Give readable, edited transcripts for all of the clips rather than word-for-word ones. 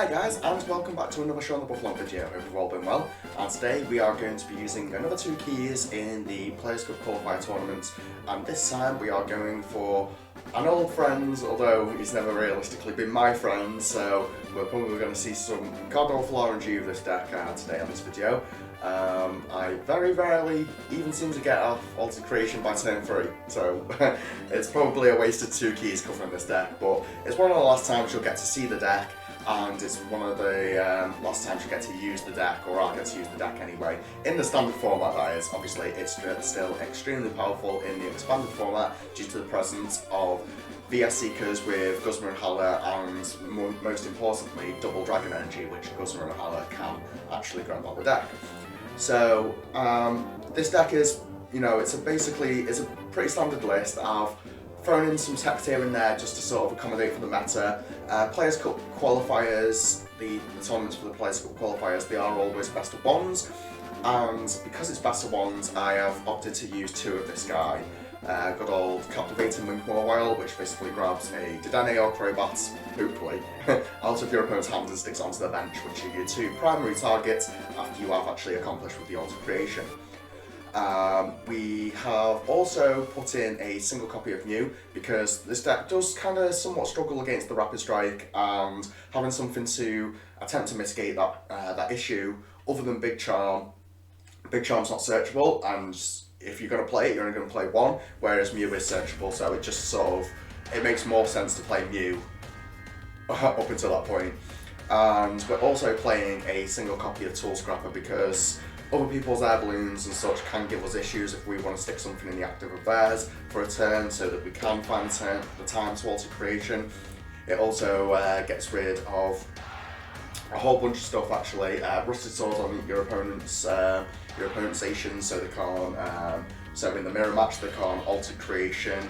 Hi guys, and welcome back to another Show on the Buffalo video. Hope you've all been well. And today we are going to be using another 2 keys in the Players Cup Qualifier tournament. And this time we are going for an old friend, although he's never realistically been my friend, so we're probably going to see some god awful RNG of this deck today on this video. I very rarely even seem to get off Altered Creation by turn 3, so it's probably a wasted 2 keys covering this deck, but it's one of the last times you'll get to see the deck, and it's one of the last times you get to use the deck, or I'll get to use the deck anyway, in the standard format that is. Obviously it's still extremely powerful in the expanded format due to the presence of VS Seekers with Guzma and Haller, and most importantly double Dragon Energy, which Guzma and Haller can actually grab on the deck. So this deck is, it's a pretty standard list. I've thrown in some text here and there just to sort of accommodate for the meta. Players Cup Qualifiers, the tournaments for the Players Cup Qualifiers, they are always best of ones, and because it's best of ones, I have opted to use 2 of this guy. Good old Captivating Winkmore Whale, which basically grabs a Dedenne or Crobat, hopefully, out of your opponent's hand and sticks onto the bench, which are your 2 primary targets after you have actually accomplished with the Altered Creation. We have also put in a single copy of Mew, because this deck does kind of somewhat struggle against the Rapid Strike, and having something to attempt to mitigate that issue other than Big Charm. Big Charm's not searchable, and if you're going to play it, you're only going to play 1, whereas Mew is searchable, so it just it makes more sense to play Mew up until that point. And we're also playing a single copy of Tool Scrapper because other people's air balloons and such can give us issues if we want to stick something in the active of theirs for a turn so that we can find the time to Altered Creation. It also gets rid of a whole bunch of stuff actually. Rusted Swords on your opponent's stations, so they can't, so in the mirror match they can't Altered Creation,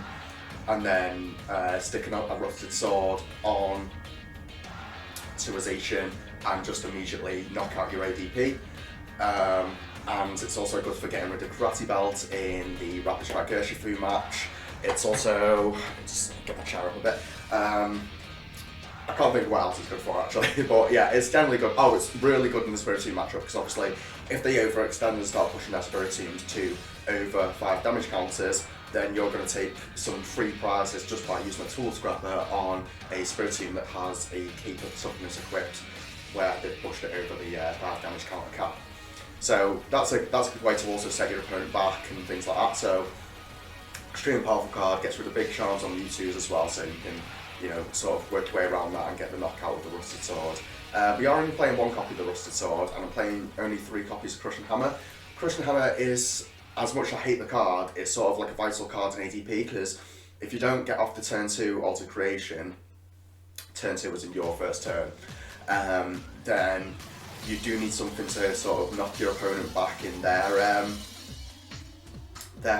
and then sticking up a Rusted Sword on to a Zacian and just immediately knock out your ADP. And it's also good for getting rid of Karate Belt in the Rapid Strike Urshifu match. It's also, just get my chair up a bit, I can't think of what else it's good for actually, but yeah, it's generally good. Oh, it's really good in the Spirit Team matchup, because obviously if they overextend and start pushing their Spirit Teams to over 5 damage counters, then you're going to take some free prizes just by using a Tool Scrapper on a Spirit Team that has a Keep of Toughness equipped, where they've pushed it over the 5 damage counter cap. So that's a good way to also set your opponent back and things like that. So extremely powerful card, gets rid of Big Charms on U2s as well, so you can sort of work your way around that and get the knockout with the Rusted Sword. We are only playing 1 copy of the Rusted Sword, and I'm playing only 3 copies of Crushing Hammer. Crushing Hammer is, as much as I hate the card, it's sort of like a vital card in ADP, because if you don't get off the turn 2 Altered Creation, turn 2 was in your first turn, then you do need something to sort of knock your opponent back in their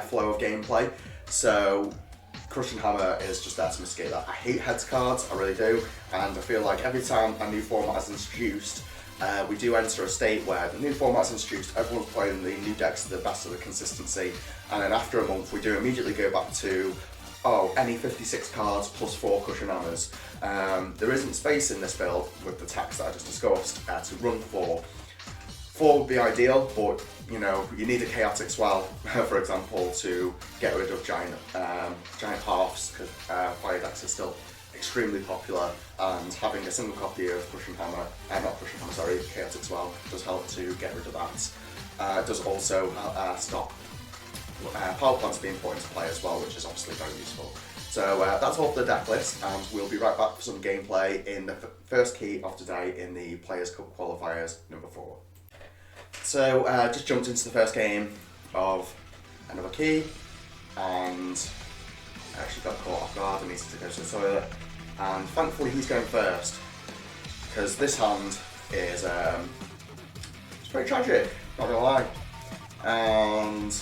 flow of gameplay. So Crushing Hammer is just there to mitigate that. I hate heads cards, I really do, and I feel like every time a new format is introduced, we do enter a state where the new format's introduced, everyone's playing the new decks to the best of the consistency, and then after a month we do immediately go back to, any 56 cards plus 4 Crushing Hammers. There isn't space in this build with the text that I just discussed to run 4. 4 would be ideal, but you need a Chaotic Swell, for example, to get rid of giant halves, because fire decks are still extremely popular, and having a single copy of Chaotic Swell does help to get rid of that. It does also stop power plants being put into play as well, which is obviously very useful. So that's all for the deck list, and we'll be right back for some gameplay in the first key of today in the Players Cup Qualifiers number 4. So just jumped into the first game of another key, and I actually got caught off guard and needed to go to the toilet, and thankfully he's going first, because this hand is it's pretty tragic, not gonna lie. And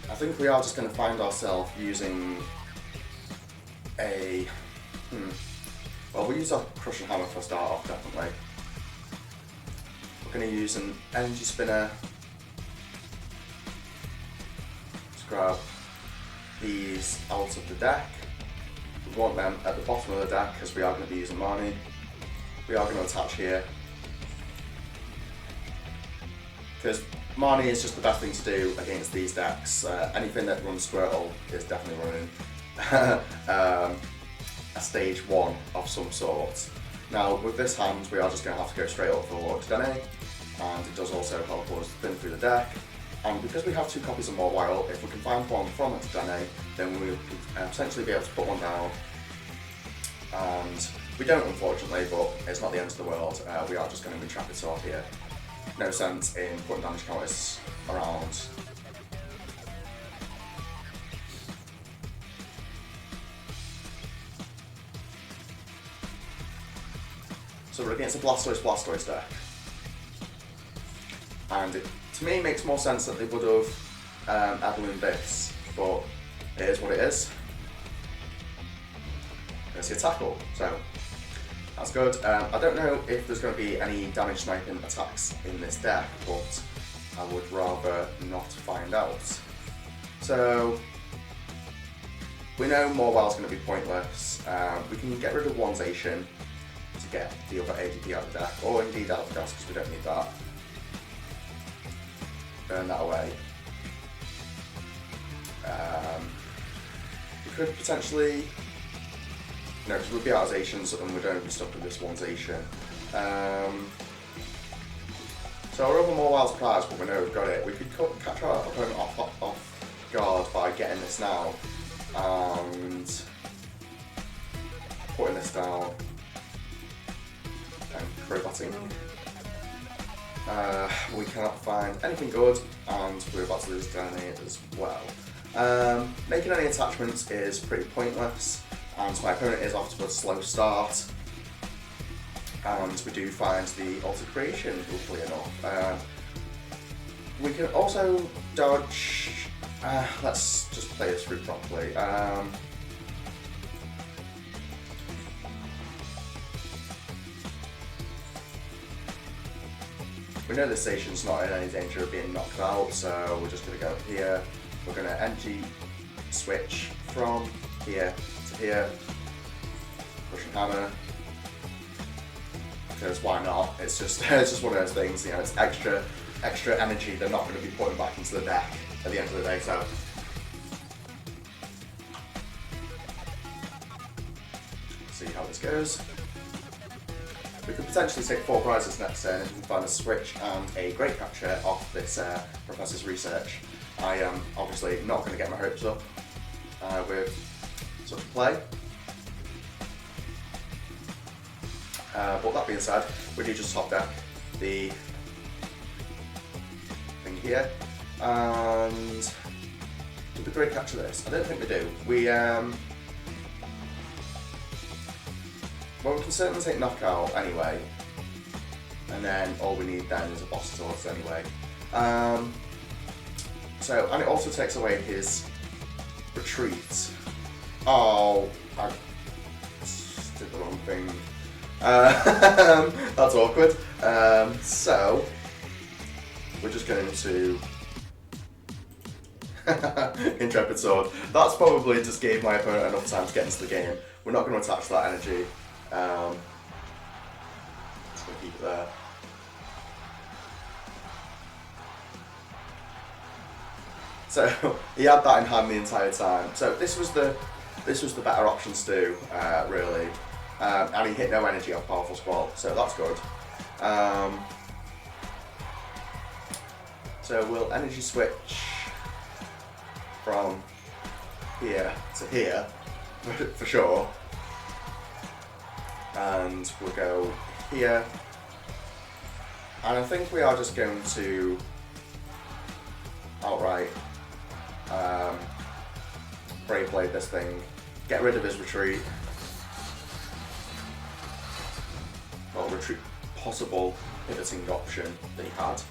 I think we are just going to find ourselves using well, we'll use our Crushing Hammer for a start off, definitely. We're going to use an Energy Spinner. Let's grab these out of the deck. We want them at the bottom of the deck because we are going to be using Marnie. we are going to attach here. Because Marnie is just the best thing to do against these decks. Anything that runs Squirtle is definitely running a stage 1 of some sort. Now with this hand we are just going to have to go straight up for Lord Dene, and it does also help us thin through the deck. And because we have 2 copies of Mobile, if we can find one from Dene, then we will potentially be able to put one down. And we don't, unfortunately, but it's not the end of the world. We are just going to Intrepid Sword here. No sense in putting damage counters around. So we're against a Blastoise deck. And it, to me, makes more sense that they would have Evelyn this, but it is what it is. There's your tackle, so that's good. I don't know if there's going to be any damage sniping attacks in this deck, but I would rather not find out. So we know Mobile's going to be pointless. We can get rid of One-Zation to get the other ADP out of the deck, or indeed out of the deck because we don't need that. Burn that away. We could potentially, no, because we'd be out of Zations and we don't be stuck with this One-Zation. So our other Mobile's prized, but we know we've got it. We could catch our opponent off guard by getting this now and putting this down and crowbatting. We cannot find anything good, and we're about to lose Dene as well. Making any attachments is pretty pointless, and my opponent is off to a slow start. And we do find the Alter Creation, luckily enough. We can also dodge. Let's just play this through properly. We know this station's not in any danger of being knocked out, so we're just going to go here. We're going to energy switch from here to here. Russian Hammer. Because why not? It's just one of those things, you know, it's extra energy they're not going to be putting back into the deck at the end of the day, so. See how this goes. We could potentially take 4 prizes next turn if we can find a switch and a Great Capture off this Professor's Research. I am obviously not going to get my hopes up with such a play. But that being said, we do just top deck the thing here, and do the Great Capture this? I don't think we do. Well, we can certainly take Knockout anyway, and then all we need then is a Boss Source anyway. And it also takes away his retreat. Oh, I did the wrong thing. That's awkward. So we're just going to Intrepid Sword. That's probably just gave my opponent enough time to get into the game. We're not going to attach that energy. Just going to keep it there. So he had that in hand the entire time. So this was the better option to do, really. And he hit no energy off Powerful Squall, so that's good. So we'll energy switch from here to here, for sure. And we'll go here. And I think we are just going to outright Brave Blade this thing, get rid of his retreat. Well, retreat possible pivoting option that he had.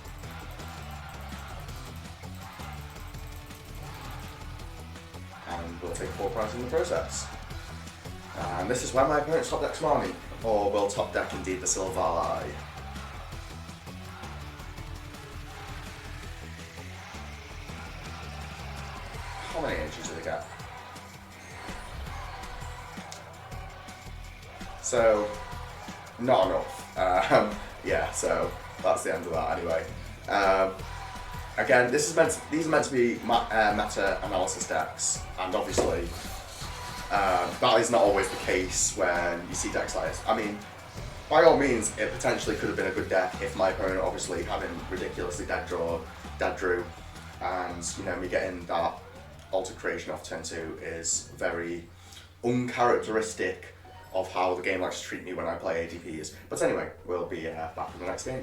And we'll take 4 prizes in the process. And this is where my opponent's top decks Marnie, or will top deck indeed the Silvally. How many energies do they get? So not enough. Yeah, so that's the end of that anyway. Again, these are meant to be meta-analysis decks, and obviously that is not always the case when you see decks like this. I mean, by all means, it potentially could have been a good deck if my opponent obviously having ridiculously dead drew, and you know, me getting that Alter Creation off turn 2 is very uncharacteristic of how the game likes to treat me when I play ADPs. But anyway, we'll be back in the next game.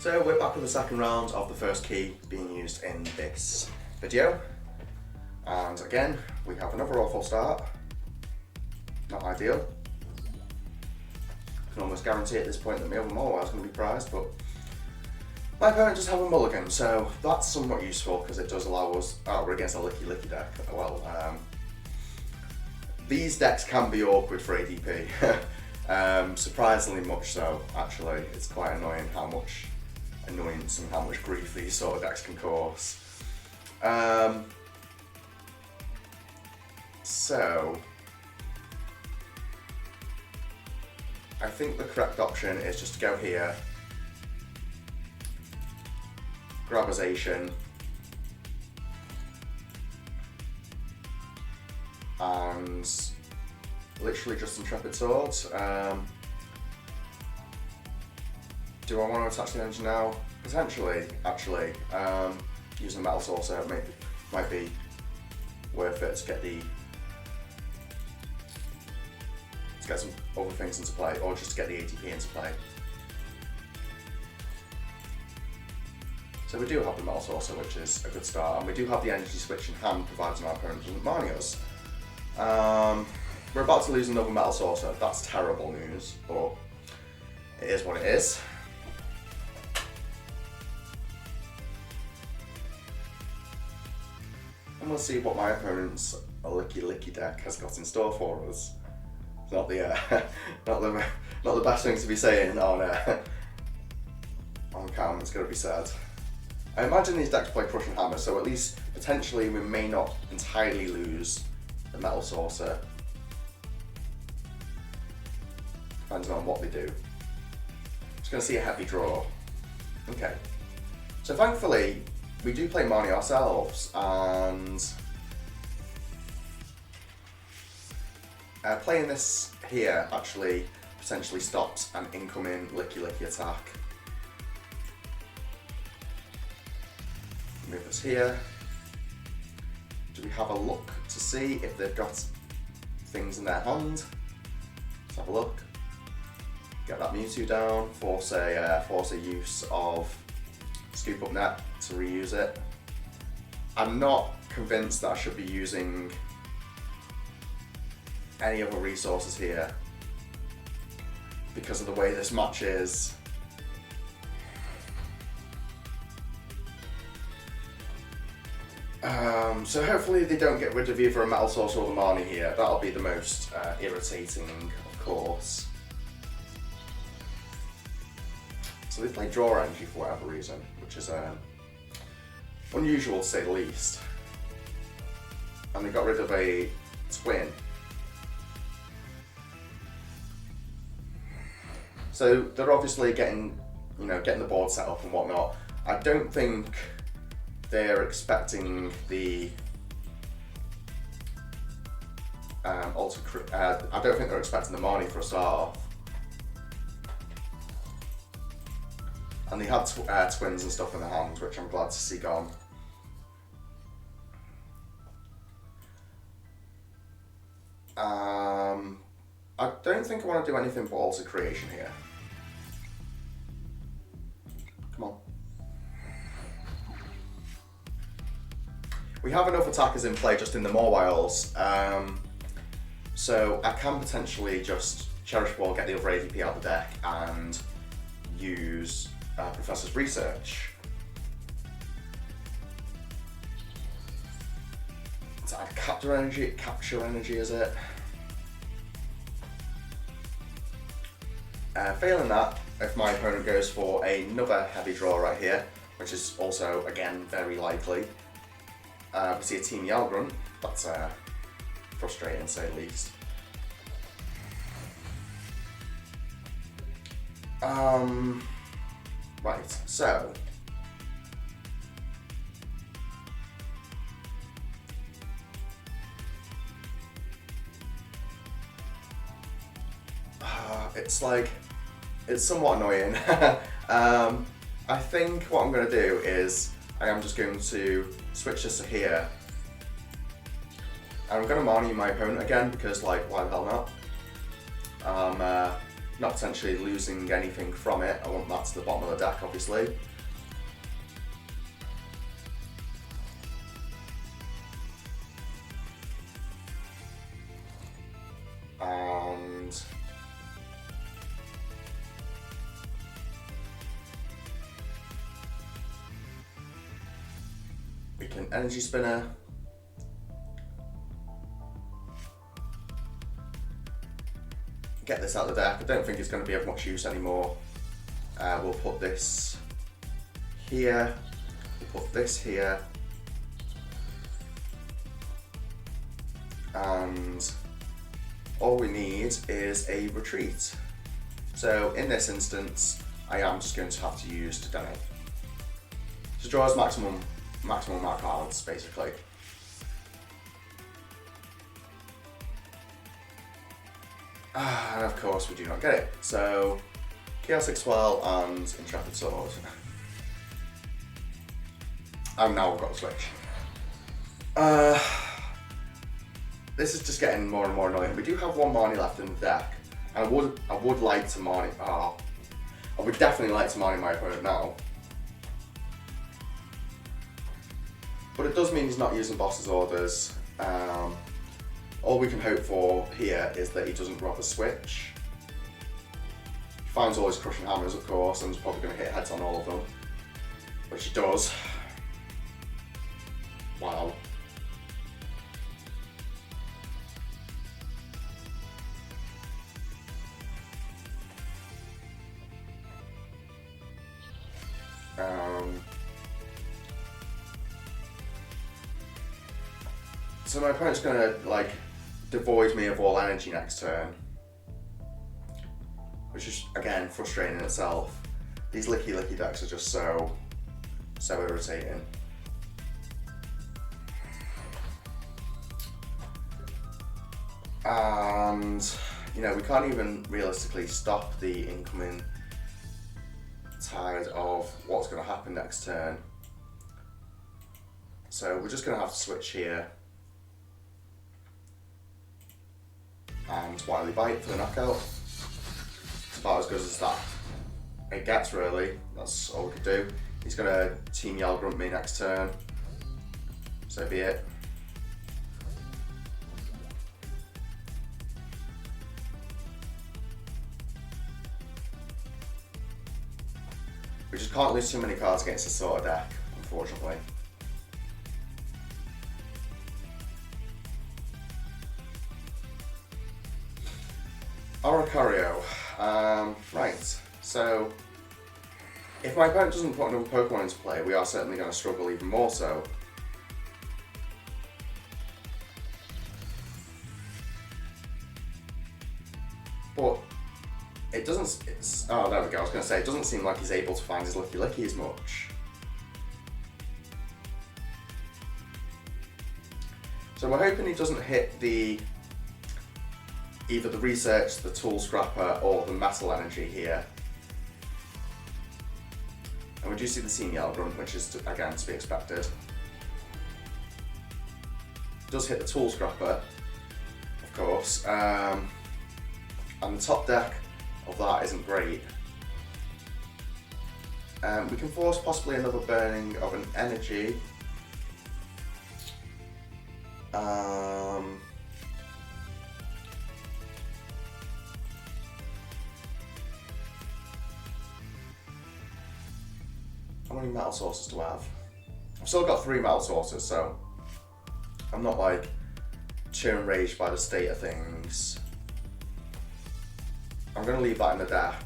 So we're back with the second round of the first key being used in this video. And again, we have another awful start. Not ideal. I can almost guarantee at this point that my other Mawile is going to be prized, but my opponent does have a mulligan, so that's somewhat useful because it does allow us, we're against a licky deck. Well, these decks can be awkward for ADP. Surprisingly much so, actually. It's quite annoying how much annoyance and how much grief these sort of decks can cause. So I think the correct option is just to go here, grab a Zacian, and literally just Intrepid Swords. Do I want to attach the energy now? Potentially, actually. Using a Metal Saucer might be worth it to get some other things into play, or just to get the ATP into play. So we do have the Metal Saucer, which is a good start, and we do have the energy switch in hand, providing our opponent doesn't Marnie us. We're about to lose another Metal Saucer. That's terrible news, but it is what it is. And we'll see what my opponent's licky deck has got in store for us. It's not the not the best thing to be saying on cam. It's going to be sad. I imagine these decks play Crushing Hammer, so at least potentially we may not entirely lose the Metal Saucer, depending on what they do. Just going to see a heavy draw. Okay. So thankfully, we do play Marnie ourselves, and playing this here actually potentially stops an incoming licky attack. Move this here. Do we have a look to see if they've got things in their hand? Let's have a look. Get that Mewtwo down, force a use of Scoop Up Net to reuse it. I'm not convinced that I should be using any other resources here because of the way this match is. So hopefully they don't get rid of either a Metal Saucer or the Marnie here. That'll be the most irritating, of course. So they play Draw Energy for whatever reason, which is unusual to say the least. And they got rid of a Twin. So they're obviously getting the board set up and whatnot. I don't think they're expecting the I don't think they're expecting the Marnie for a start off. And they had twins and stuff in their hands, which I'm glad to see gone. I don't think I want to do anything but Alter Creation here. Come on. We have enough attackers in play just in the Mawiles, so I can potentially just Cherish Ball, get the other ADP out of the deck, and use Professor's Research. So I capture energy, is it? Failing that, if my opponent goes for another heavy draw right here, which is also, again, very likely, we see a Team Yalgrunt. That's frustrating to say the least. Right, so it's somewhat annoying. I think what I'm going to do is I am just going to switch this to here, and I'm going to Marnie my opponent again because, like, why the hell not? Not potentially losing anything from it. I want that to the bottom of the deck, obviously. And we can energy spinner. Get this out of the deck. I don't think it's going to be of much use anymore. We'll put this here. We'll put this here. And all we need is a retreat. So in this instance, I am just going to have to use to donate. So draws maximum amount of cards, basically. And of course we do not get it. So Chaotic Swell and Intrepid Sword. And now we've got the switch. This is just getting more and more annoying. We do have one Marnie left in the deck, and I would like to Marnie. I would definitely like to Marnie my opponent now. But it does mean he's not using boss's orders. All we can hope for here is that he doesn't rob a switch. He finds all his crushing hammers, of course, and he's probably going to hit heads on all of them, which he does. Wow. So my opponent's going to, like, devoid me of all energy next turn, which is, again, frustrating in itself. These licky decks are just so irritating. And, you know, we can't even realistically stop the incoming tide of what's going to happen next turn. So we're just going to have to switch here. And Wily Bite for the knockout. It's about as good as that it gets, really. That's all we can do. He's going to Team Yell Grunt me next turn. So be it. We just can't lose too many cards against this sort of deck, unfortunately. Oricario. Right, so if my opponent doesn't put another Pokemon into play, we are certainly going to struggle even more so. But it doesn't, oh, there we go, I was going to say, it doesn't seem like he's able to find his Licky as much. So we're hoping he doesn't hit either the Research, the Tool Scrapper, or the Metal Energy here. And we do see the Team Yell Grunt, which is, again, to be expected. It does hit the Tool Scrapper, of course. And the top deck of that isn't great. We can force possibly another burning of an energy. How many metal sources do I have? I've still got 3 metal sources, so I'm not like too enraged by the state of things. I'm going to leave that in the deck,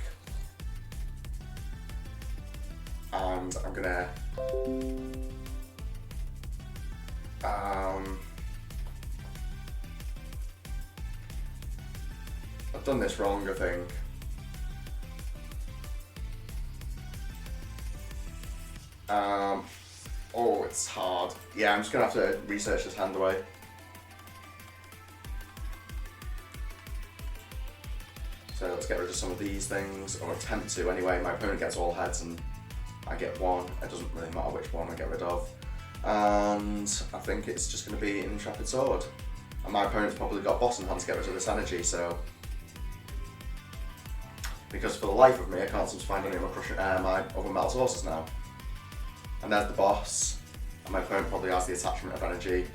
and I'm going to I've done this wrong, I think. Oh, it's hard. Yeah, I'm just gonna have to research this hand away. So let's get rid of some of these things, or attempt to anyway. My opponent gets all heads and I get one. It doesn't really matter which one I get rid of. And I think it's just going to be an Intrepid Sword. And my opponent's probably got boss in hand to get rid of this energy, so... Because for the life of me, I can't seem to find any of my other metal sources now. And there's the boss, and my opponent probably has the attachment of energy.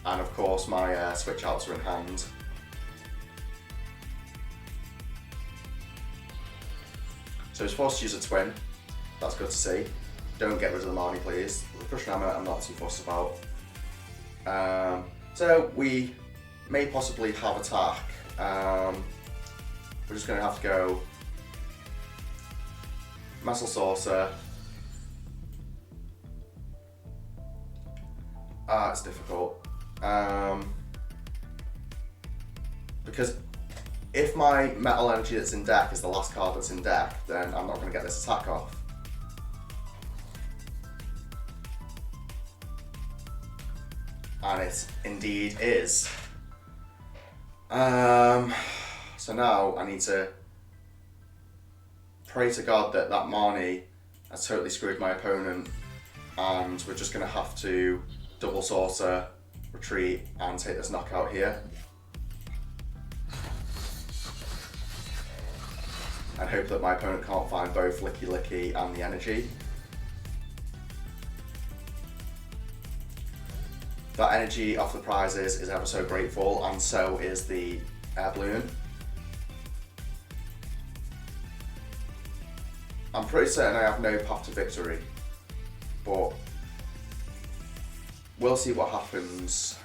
And of course my switch outs are in hand. So he's forced to use a twin. That's good to see. Don't get rid of the Marnie, please. The Crushing Hammer I'm not too fussed about. So we may possibly have attack. We're just going to have to go Metal Saucer. It's difficult. Because if my metal energy that's in deck is the last card that's in deck, then I'm not going to get this attack off. And it indeed is. So now I need to pray to God that that Marnie has totally screwed my opponent, and we're just going to have to double saucer, retreat, and take this knockout here. And hope that my opponent can't find both Licky Licky and the energy. That energy off the prizes is ever so grateful, and so is the air balloon. I'm pretty certain I have no path to victory, but we'll see what happens.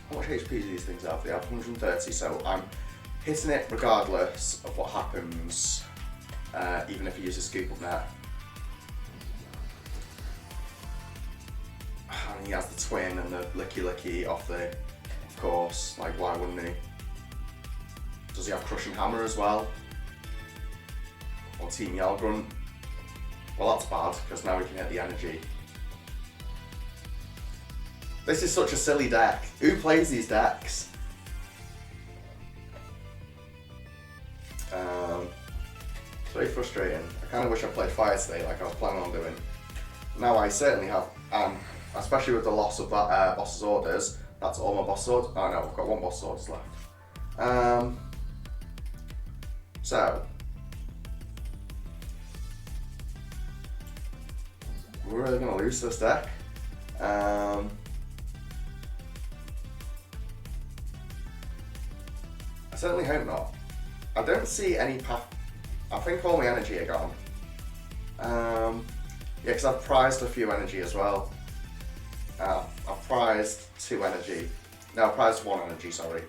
How much HP do these things have? They have 130, so I'm hitting it regardless of what happens, even if he uses Scoop Up Net. And he has the twin and the Licky Licky off the, of course, like why wouldn't he? Does he have Crushing Hammer as well? Or Team Yell Grunt? Well, that's bad, because now we can hit the energy. This is such a silly deck. Who plays these decks? It's very frustrating. I kind of wish I played Fire State like I was planning on doing. Now I certainly have, especially with the loss of that boss's orders. That's all my boss swords. Oh no, I've got one boss swords left. So we're really going to lose this deck. I certainly hope not. I don't see any path. I think all my energy are gone. Yeah, because I've prized a few energy as well. I've prized 2 energy. No, I've prized 1 energy, sorry.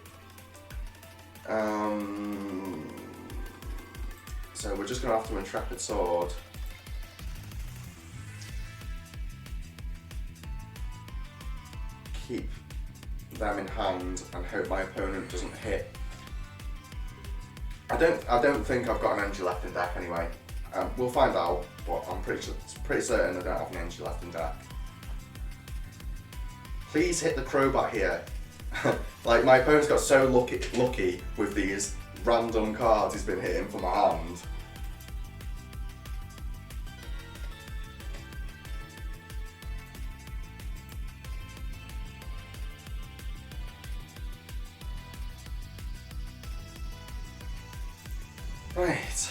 So we're just going to have to Intrepid Sword. Keep them in hand and hope my opponent doesn't hit. I don't think I've got an energy left in deck anyway. We'll find out, but I'm pretty certain I don't have an energy left in deck. Please hit the Crobat here. Like, my opponent's got so lucky with these random cards he's been hitting from my hand. Right.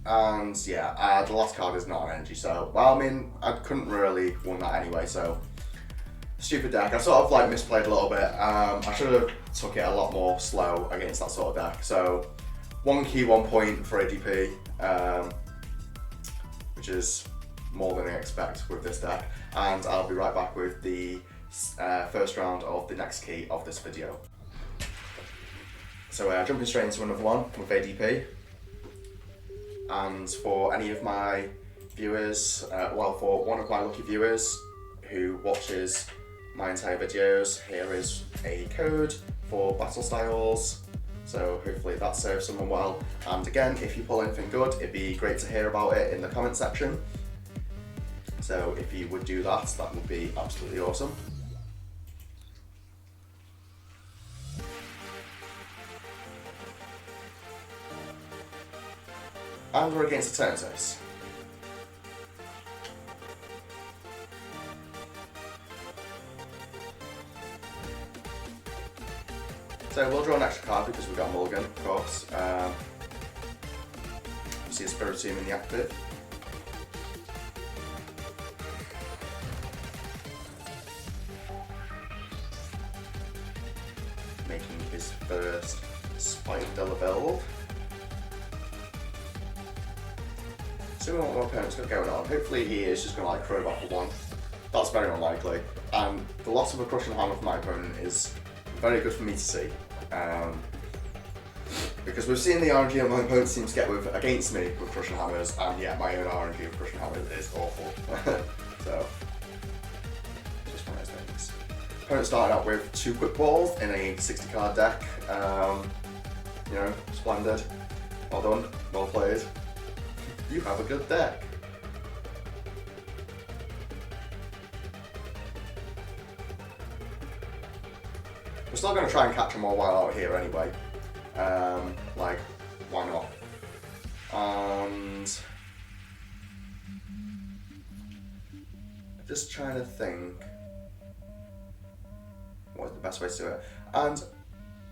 And yeah, the last card is not an energy, so, well, I mean, I couldn't really won that anyway, so stupid deck. I sort of like misplayed a little bit. I should have took it a lot more slow against that sort of deck, so 1 key, 1 point for ADP, which is more than I expect with this deck, and I'll be right back with the first round of the next key of this video. So jumping straight into another one with ADP, and for any of my viewers, well, for one of my lucky viewers who watches my entire videos, here is a code for battle styles, so hopefully that serves someone well. And again, if you pull anything good, it'd be great to hear about it in the comment section. So if you would do that, that would be absolutely awesome. And we're against the Turnitus. So we'll draw an extra card because we've got a mulligan, of course. You see a Spiritomb in the active. Making his first Spidella build. So what my opponent's got going on. Hopefully he is just going to like crowbar for one. That's very unlikely. And the loss of a Crushing Hammer for my opponent is very good for me to see. Because we've seen the RNG my opponent seems to get against me with Crushing Hammers, and yeah, my own RNG with Crushing Hammers is awful. So, just one of those things. Opponent started out with 2 Quick Balls in a 60 card deck. You know, splendid. Well done, well played. You have a good deck. We're still going to try and catch them all while out here anyway. Like, why not? And just trying to think what's the best way to do it. And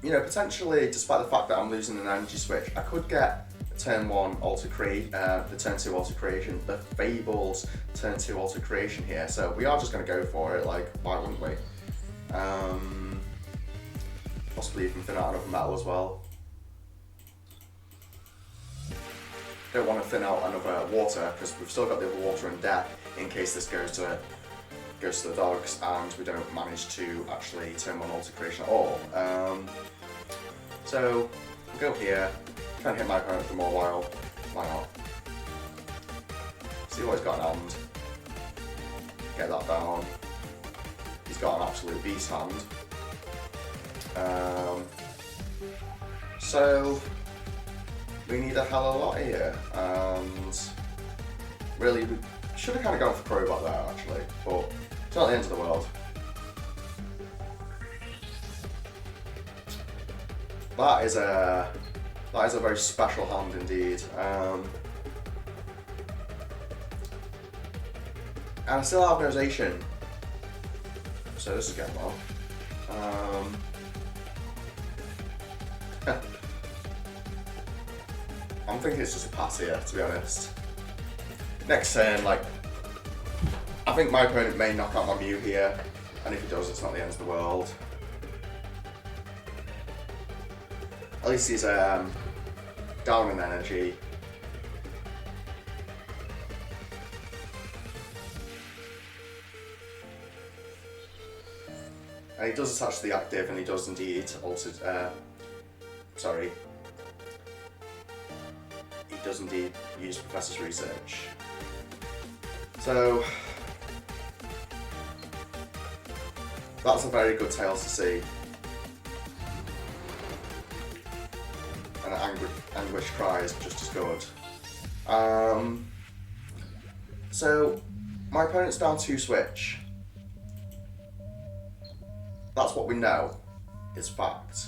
you know, potentially, despite the fact that I'm losing an energy switch, I could get turn 1 alter create, the turn 2 alter creation, the Fables turn 2 alter creation here. So we are just going to go for it. Like, why wouldn't we? Possibly even thin out another metal as well. Don't want to thin out another water because we've still got the other water in deck in case this goes to the dogs and we don't manage to actually turn 1 alter creation at all. So we'll go here, try and hit my opponent for more while. Why not? See what he's got in hand. Get that down. He's got an absolute beast hand. So we need a hell of a lot here, and really we should have kind of gone for Crowbot there actually, but it's not the end of the world. That is a very special hand indeed, and I still have Nosation, so this is getting well. I'm thinking it's just a pass here, to be honest. Next turn, like, I think my opponent may knock out my Mew here, and if he does, it's not the end of the world. At least he's down in energy. And he does attach to the active, and he does indeed also, he does indeed use Professor's Research. So, that's a very good Tails to see. And Anguish Cry is just as good. So, my opponent's down 2 switch. That's what we know, it's fact.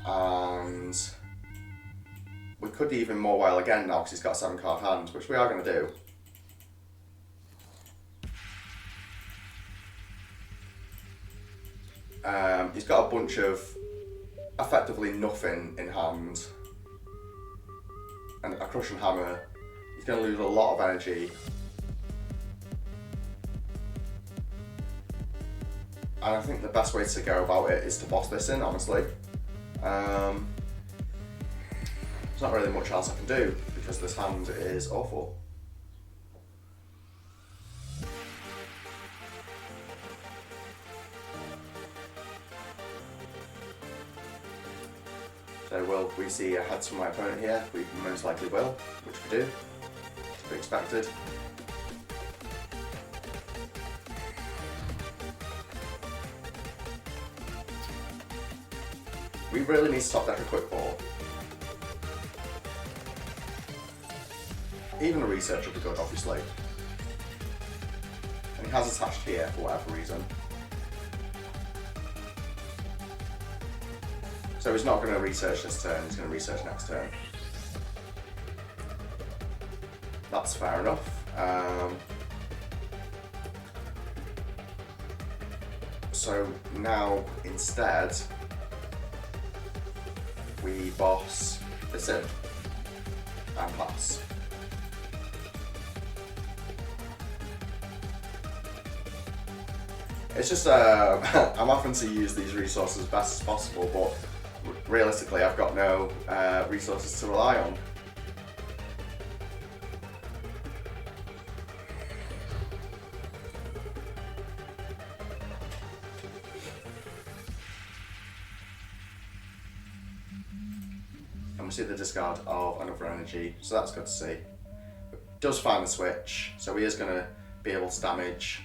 And we could even more while again now because he's got a 7 card hand, which we are going to do. He's got a bunch of effectively nothing in hand. And a Crushing Hammer. He's going to lose a lot of energy. And I think the best way to go about it is to boss this in, honestly. there's not really much else I can do because this hand is awful. So will we see a heads from my opponent here? We most likely will, which we do, to be expected. We really need to top deck a quick ball. Even a research would be good, obviously. And he has attached here for whatever reason. So he's not going to research this turn, he's going to research next turn. That's fair enough. So now, instead, we boss this in and pass. It's just, I'm having to use these resources as best as possible, but realistically I've got no resources to rely on. And we see the discard of another energy, so that's good to see. It does find the switch, so he is going to be able to damage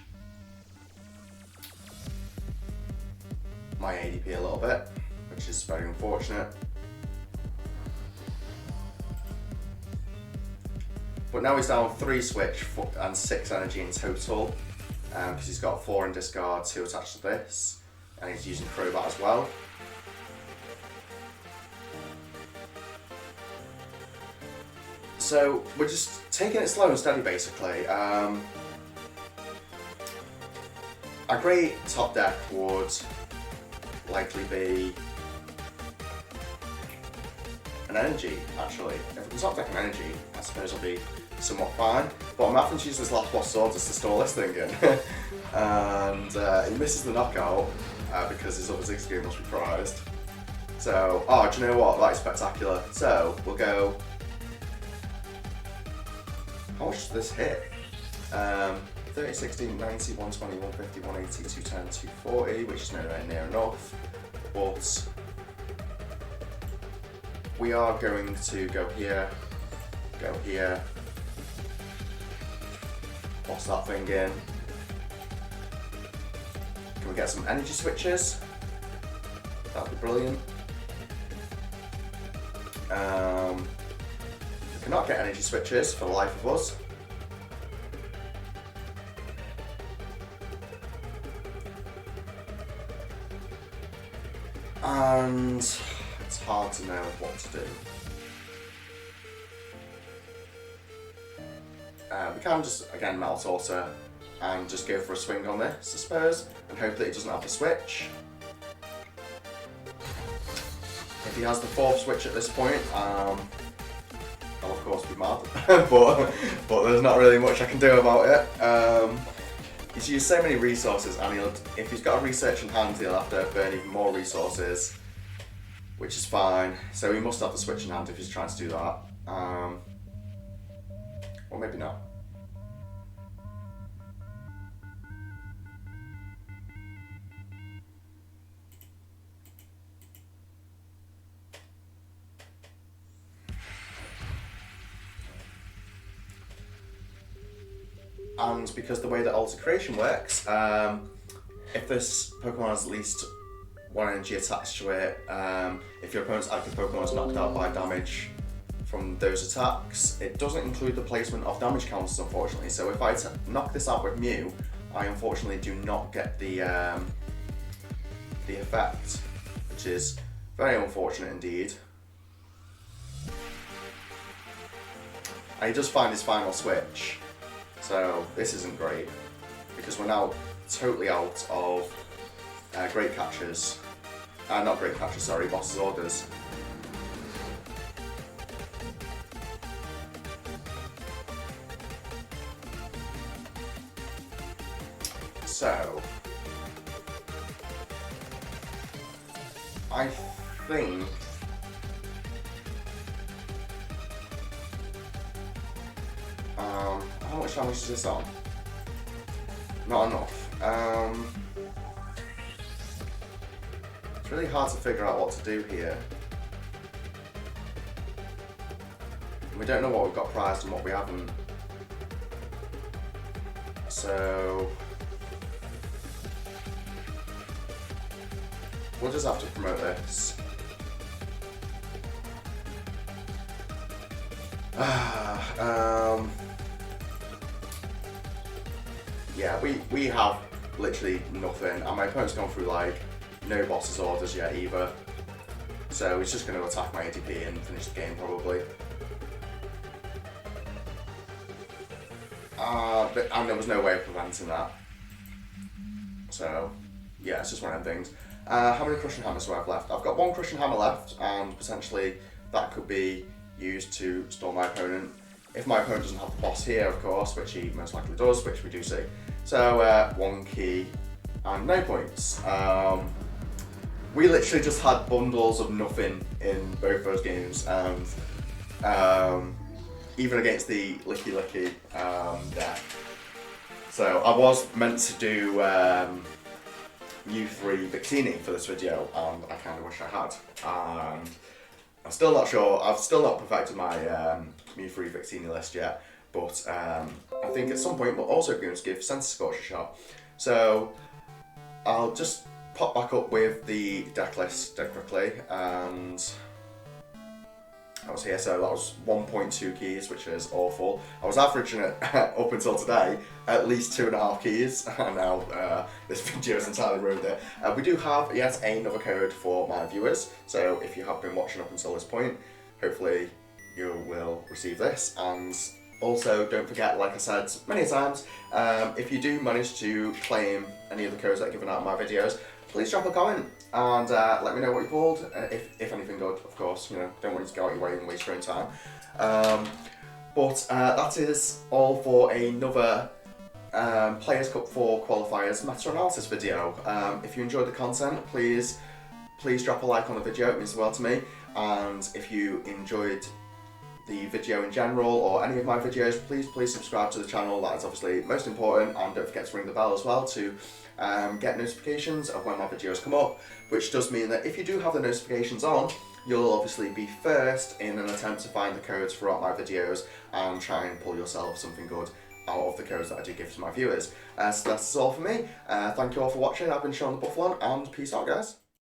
my ADP a little bit, which is very unfortunate. But now he's down 3 switch and 6 energy in total, because he's got 4 in discard, 2 attached to this, and he's using Crowbat as well. So we're just taking it slow and steady, basically. A great top deck would likely be an energy, actually. If we can top deck an energy, I suppose it'll be somewhat fine. But I'm having to use this last boss sword just to store this thing in. And he misses the knockout because his other Ziggs game must be prized. So, oh, do you know what? That is spectacular. So, we'll go. How much does this hit? 30, 60, 90, 120, 150, 180, 210, 240, which is nowhere near enough. But we are going to go here, boss that thing in. Can we get some energy switches? That'd be brilliant. We cannot get energy switches for the life of us. And it's hard to know what to do. We can just, again, Melt Alter and just go for a swing on this, I suppose, and hope that he doesn't have the switch. If he has the 4th switch at this point, I'll of course be mad, but there's not really much I can do about it. He's used so many resources, and if he's got a research in hand, he'll have to burn even more resources, which is fine. So he must have the switch in hand if he's trying to do that. Or maybe not. And because the way that Alter Creation works, if this Pokemon has at least 1 energy attached to it, if your opponent's active Pokemon is knocked out by damage from those attacks, it doesn't include the placement of damage counters, unfortunately. So if I knock this out with Mew, I unfortunately do not get the effect, which is very unfortunate indeed. And he does find his final switch. So this isn't great, because we're now totally out of great catchers. Not great catchers, sorry, boss's orders. So I think much damage is this on? Not enough. It's really hard to figure out what to do here. We don't know what we've got prized and what we haven't. So we'll just have to promote this. Yeah, we have literally nothing, and my opponent's gone through like no boss's orders yet either. So he's just going to attack my ADP and finish the game probably. And there was no way of preventing that. So yeah, it's just one of them things. How many crushing hammers do I have left? I've got one crushing hammer left, and potentially that could be used to stall my opponent. If my opponent doesn't have the boss here, of course, which he most likely does, which we do see. So one key and no points. We literally just had bundles of nothing in both those games, and even against the Licky deck. So I was meant to do U3 Victini for this video, and I kind of wish I had. And I'm still not sure. I've still not perfected my U3 Victini list yet, but I think at some point we're also going to give Sense Scorch a shot. So I'll just pop back up with the deck list dead quickly, and I was here, so that was 1.2 keys, which is awful. I was averaging it up until today at least 2.5 keys, and now this video has entirely ruined it. We do have yet another code for my viewers, so if you have been watching up until this point, hopefully you will receive this. And also, don't forget, like I said many times, if you do manage to claim any of the codes that are given out in my videos, please drop a comment and let me know what you pulled, if anything good, of course. You know, don't want you to go out your way and waste your own time. But that is all for another PC4 Qualifiers meta-analysis video. If you enjoyed the content, please drop a like on the video, it means the world to me. And if you enjoyed the video in general, or any of my videos, please subscribe to the channel. That is obviously most important, and don't forget to ring the bell as well to get notifications of when my videos come up, which does mean that if you do have the notifications on, you'll obviously be first in an attempt to find the codes throughout my videos and try and pull yourself something good out of the codes that I do give to my viewers. So that's all for me. Thank you all for watching. I've been Sean the Buffalon, and peace out, guys.